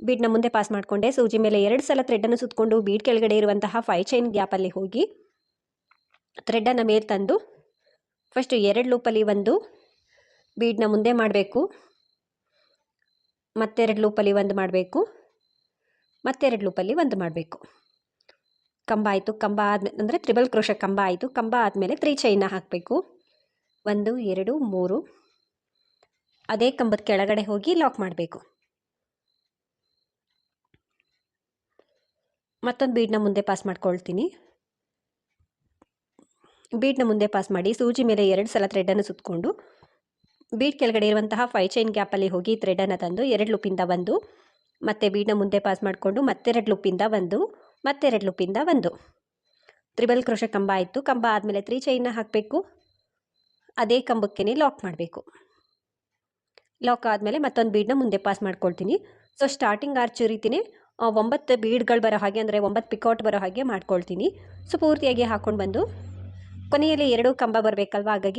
ಬೀಡ್ನ ಮುಂದೆ ಪಾಸ್ ಮಾಡಿಕೊಂಡೆ. ಸೂಜಿ ಮೇಲೆ 2 ಸಲ ಥ್ರೆಡನ್ನು ಸುತ್ತಕೊಂಡು ಬೀಡ್ ಕೆಳಗಡೆ ಇರುವಂತಹ 5 ಚೈನ್ ಗ್ಯಾಪಲ್ಲಿ ಹೋಗಿ ಥ್ರೆಡನ್ನು ಮೇಲೆ ತಂದು ಫಸ್ಟ್ 2 ಲೂಪಲ್ಲಿ ಒಂದು ಬೀಡ್ನ ಮುಂದೆ ಮಾಡಬೇಕು, ಮತ್ತೆರಡು ಲೂಪಲ್ಲಿ ಒಂದು ಮಾಡಬೇಕು, ಮತ್ತೆರಡು ಲೂಪಲ್ಲಿ ಒಂದು ಮಾಡಬೇಕು. ಕಂಬ ಆಯಿತು. ಕಂಬ ಆದಮೇಲೆ ಅಂದರೆ ತ್ರಿಬಲ್ ಕ್ರೋಶ ಕಂಬ ಆಯಿತು. ಕಂಬ ಆದಮೇಲೆ 3 ಚೈನ್ನ ಹಾಕಬೇಕು. 1 2 3. ಅದೇ ಕಂಬದ ಕೆಳಗಡೆ ಹೋಗಿ ಲಾಕ್ ಮಾಡಬೇಕು. ಮತ್ತೊಂದು ಬೀಡ್ನ ಮುಂದೆ ಪಾಸ್ ಮಾಡ್ಕೊಳ್ತೀನಿ. ಬೀಡ್ನ ಮುಂದೆ ಪಾಸ್ ಮಾಡಿ ಸೂಜಿ ಮೇಲೆ 2 ಸಲ ಥ್ರೆಡನ್ನು ಸುತ್ತಕೊಂಡು ಬೀಡ್ ಕೆಳಗಡೆ ಇರುವಂತಹ 5 ಚೈನ್ ಗ್ಯಾಪಲ್ಲಿ ಹೋಗಿ ಥ್ರೆಡನ್ನು ತಂದು 2 ಲೂಪಿಂದ ಒಂದು, ಮತ್ತೆ ಬೀಡ್ನ ಮುಂದೆ ಪಾಸ್ ಮಾಡಿಕೊಂಡು ಮತ್ತೆರಡು ಲೂಪಿಂದ ಒಂದು, ಮತ್ತೆರಡು ಲೂಪಿಂದ ಒಂದು. ತ್ರಿಬಲ್ ಕ್ರೋಶ ಕಂಬ ಆಯಿತು. ಕಂಬ ಆದಮೇಲೆ 3 ಚೈನ್ನ ಹಾಕಬೇಕು. ಅದೇ ಕಂಬಕ್ಕೇ ಲಾಕ್ ಮಾಡಬೇಕು. ಲಾಕ್ ಆದಮೇಲೆ ಮತ್ತೊಂದು ಬೀಡ್ನ ಮುಂದೆ ಪಾಸ್ ಮಾಡ್ಕೊಳ್ತೀನಿ. ಸೊ ಸ್ಟಾರ್ಟಿಂಗ್ ಆರ್ಚ್ ರೀತಿಯೇ 9 ಬೀಡ್ಗಳು ಬರೋ ಹಾಗೆ, ಅಂದರೆ 9 ಪಿಕಾಟ್ ಬರೋ ಹಾಗೆ ಮಾಡ್ಕೊಳ್ತೀನಿ. ಸೊ ಪೂರ್ತಿಯಾಗಿ ಹಾಕ್ಕೊಂಡು ಬಂದು ಕೊನೆಯಲ್ಲಿ 2 ಕಂಬ ಬರಬೇಕಲ್ವ, ಹಾಗಾಗಿ